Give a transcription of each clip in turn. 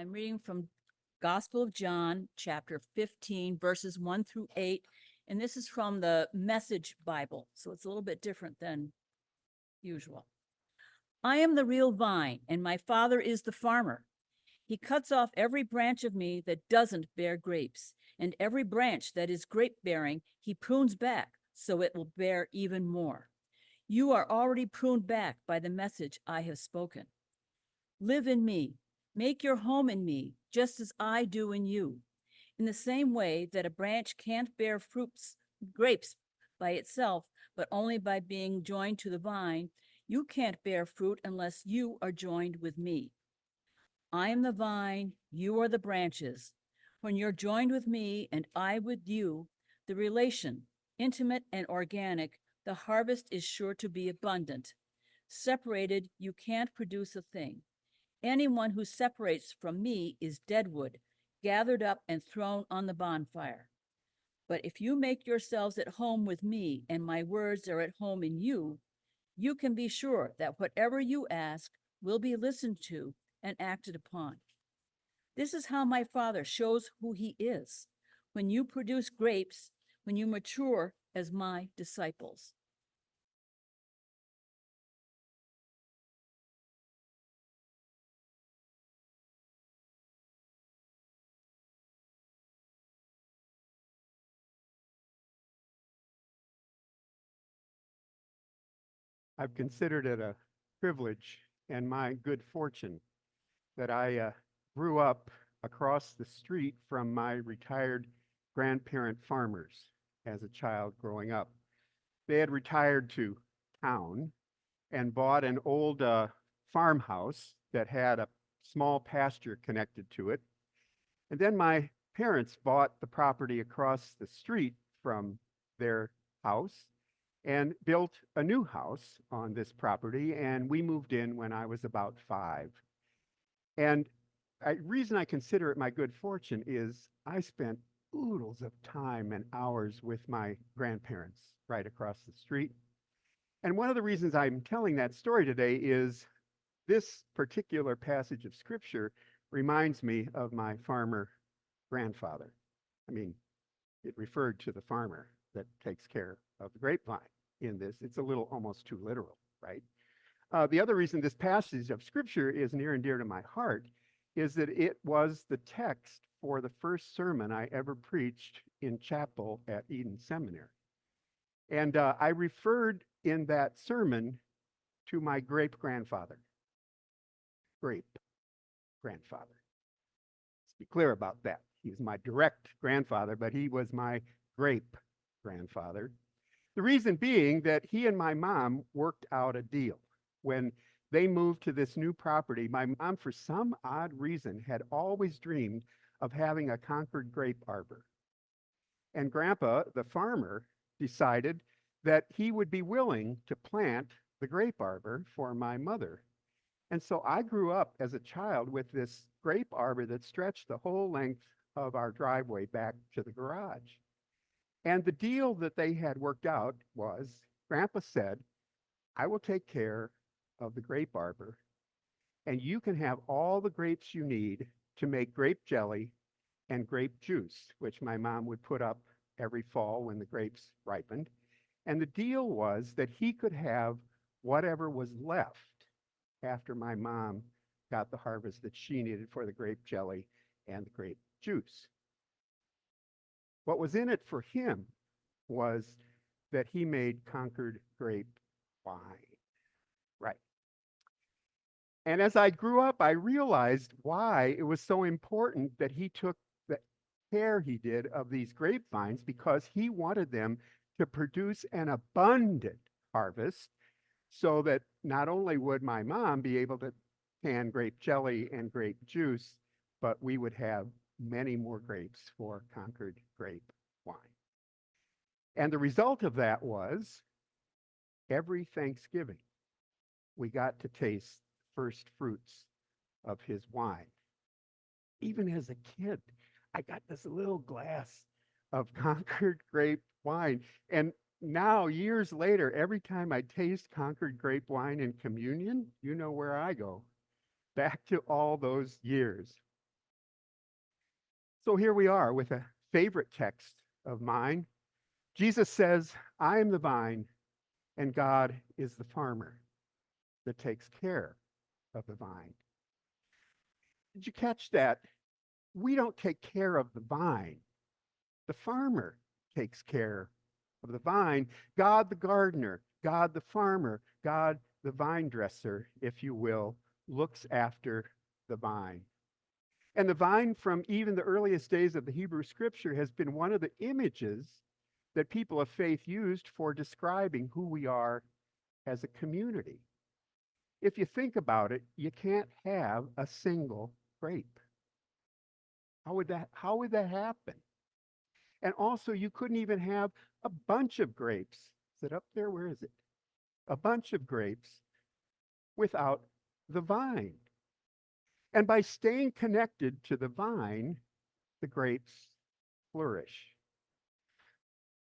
I'm reading from Gospel of John, chapter 15, verses 1 through 8. And this is from the Message Bible, so it's a little bit different than usual. I am the real vine, and my Father is the farmer. He cuts off every branch of me that doesn't bear grapes, and every branch that is grape bearing, he prunes back so it will bear even more. You are already pruned back by the message I have spoken. Live in me, make your home in me, just as I do in you. In the same way that a branch can't bear grapes by itself, but only by being joined to the vine, you can't bear fruit unless you are joined with me. I am the vine, you are the branches. When you're joined with me and I with you, the relation, intimate and organic, the harvest is sure to be abundant. Separated, you can't produce a thing. Anyone who separates from me is dead wood, gathered up and thrown on the bonfire. But if you make yourselves at home with me and my words are at home in you, you can be sure that whatever you ask will be listened to and acted upon. This is how my Father shows who he is. When you produce grapes, when you mature as my disciples. I've considered it a privilege and my good fortune that I grew up across the street from my retired grandparent farmers as a child growing up. They had retired to town and bought an old farmhouse that had a small pasture connected to it. And then my parents bought the property across the street from their house and built a new house on this property. And we moved in when I was about 5. And reason I consider it my good fortune is I spent oodles of time and hours with my grandparents right across the street. And one of the reasons I'm telling that story today is this particular passage of scripture reminds me of my farmer grandfather. I mean, it referred to the farmer that takes care of the grapevine in this. It's a little almost too literal, right? The other reason this passage of scripture is near and dear to my heart is that it was the text for the first sermon I ever preached in chapel at Eden Seminary. And I referred in that sermon to my great grandfather. Great grandfather. Let's be clear about that. He was my direct grandfather, but he was my grape grandfather. The reason being that he and my mom worked out a deal. When they moved to this new property, my mom, for some odd reason, had always dreamed of having a Concord grape arbor. And Grandpa, the farmer, decided that he would be willing to plant the grape arbor for my mother. And so I grew up as a child with this grape arbor that stretched the whole length of our driveway back to the garage. And the deal that they had worked out was Grandpa said, I will take care of the grape arbor, and you can have all the grapes you need to make grape jelly and grape juice, which my mom would put up every fall when the grapes ripened. And the deal was that he could have whatever was left after my mom got the harvest that she needed for the grape jelly and the grape juice. What was in it for him was that he made Concord grape wine. Right. And as I grew up, I realized why it was so important that he took the care he did of these grapevines, because he wanted them to produce an abundant harvest so that not only would my mom be able to can grape jelly and grape juice, but we would have many more grapes for Concord grape wine. And the result of that was every Thanksgiving, we got to taste first fruits of his wine. Even as a kid, I got this little glass of Concord grape wine. And now, years later, every time I taste Concord grape wine in communion, you know where I go. Back to all those years So here we are with a favorite text of mine. Jesus says, I am the vine, and God is the farmer that takes care of the vine. Did you catch that? We don't take care of the vine. The farmer takes care of the vine. God the gardener, God the farmer, God the vine dresser, if you will, looks after the vine. And the vine, from even the earliest days of the Hebrew scripture, has been one of the images that people of faith used for describing who we are as a community. If you think about it, you can't have a single grape. How would that happen? And also, you couldn't even have a bunch of grapes. Is it up there? Where is it? A bunch of grapes without the vine. And by staying connected to the vine, the grapes flourish.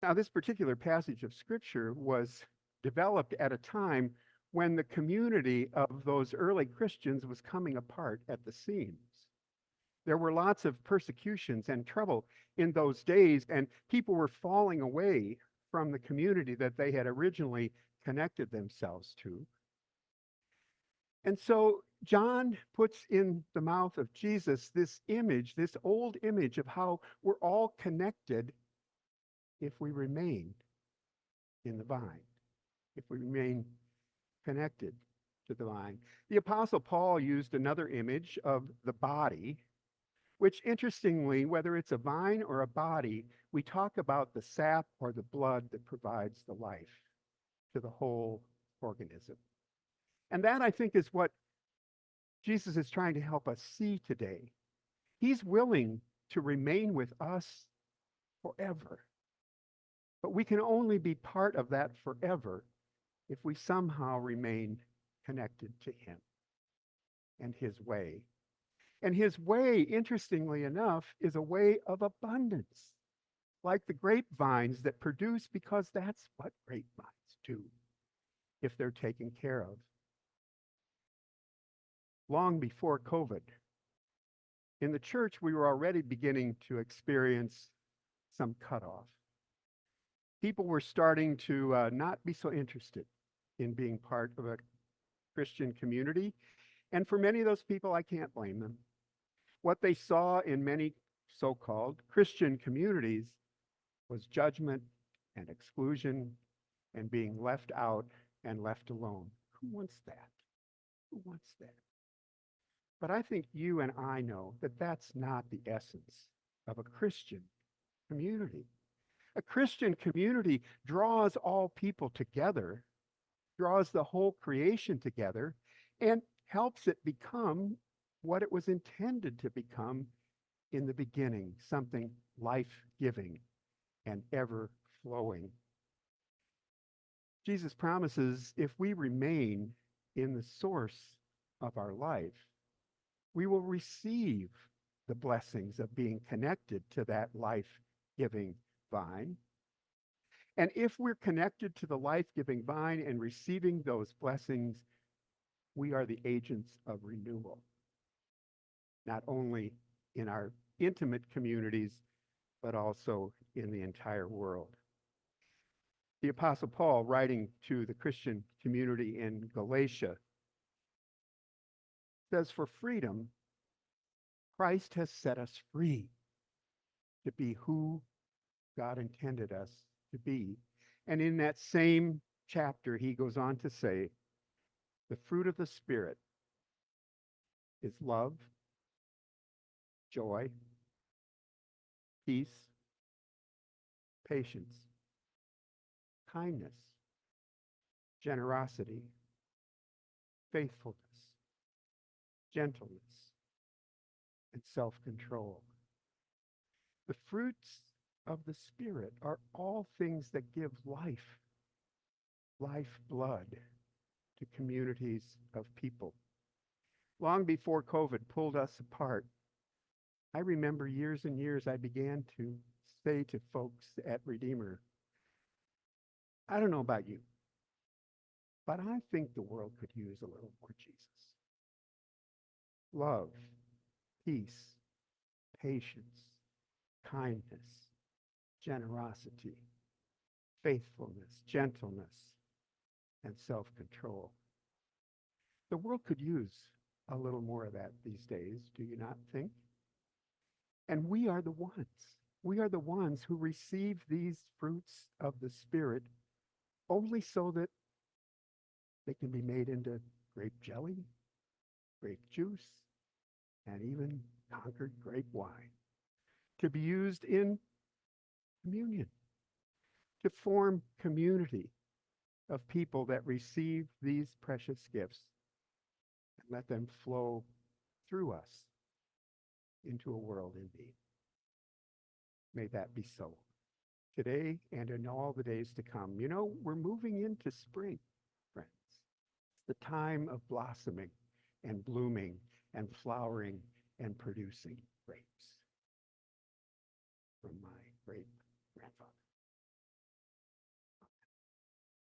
Now, this particular passage of scripture was developed at a time when the community of those early Christians was coming apart at the seams. There were lots of persecutions and trouble in those days, and people were falling away from the community that they had originally connected themselves to. And so John puts in the mouth of Jesus this image, this old image of how we're all connected if we remain in the vine, if we remain connected to the vine. The Apostle Paul used another image of the body, which interestingly, whether it's a vine or a body, we talk about the sap or the blood that provides the life to the whole organism. And that, I think, is what Jesus is trying to help us see today. He's willing to remain with us forever. But we can only be part of that forever if we somehow remain connected to him and his way. And his way, interestingly enough, is a way of abundance, like the grapevines that produce, because that's what grapevines do if they're taken care of. Long before COVID, in the church, we were already beginning to experience some cutoff. People were starting to not be so interested in being part of a Christian community. And for many of those people, I can't blame them. What they saw in many so-called Christian communities was judgment and exclusion and being left out and left alone. Who wants that? Who wants that? But I think you and I know that that's not the essence of a Christian community. A Christian community draws all people together, draws the whole creation together, and helps it become what it was intended to become in the beginning, something life-giving and ever-flowing. Jesus promises if we remain in the source of our life, we will receive the blessings of being connected to that life-giving vine. And if we're connected to the life-giving vine and receiving those blessings, we are the agents of renewal, not only in our intimate communities, but also in the entire world. The Apostle Paul, writing to the Christian community in Galatia, says, for freedom, Christ has set us free to be who God intended us to be. And in that same chapter, he goes on to say, the fruit of the Spirit is love, joy, peace, patience, kindness, generosity, faithfulness, gentleness, and self-control. The fruits of the Spirit are all things that give life, lifeblood to communities of people. Long before COVID pulled us apart, I remember years and years I began to say to folks at Redeemer, I don't know about you, but I think the world could use a little more Jesus. Love, peace, patience, kindness, generosity, faithfulness, gentleness, and self-control. The world could use a little more of that these days, do you not think? And we are the ones. We are the ones who receive these fruits of the Spirit only so that they can be made into grape jelly, grape juice, and even conquered grape wine, to be used in communion, to form community of people that receive these precious gifts and let them flow through us into a world in need. May that be so today and in all the days to come. You know, we're moving into spring, friends. It's the time of blossoming and blooming and flowering and producing grapes from my great grandfather.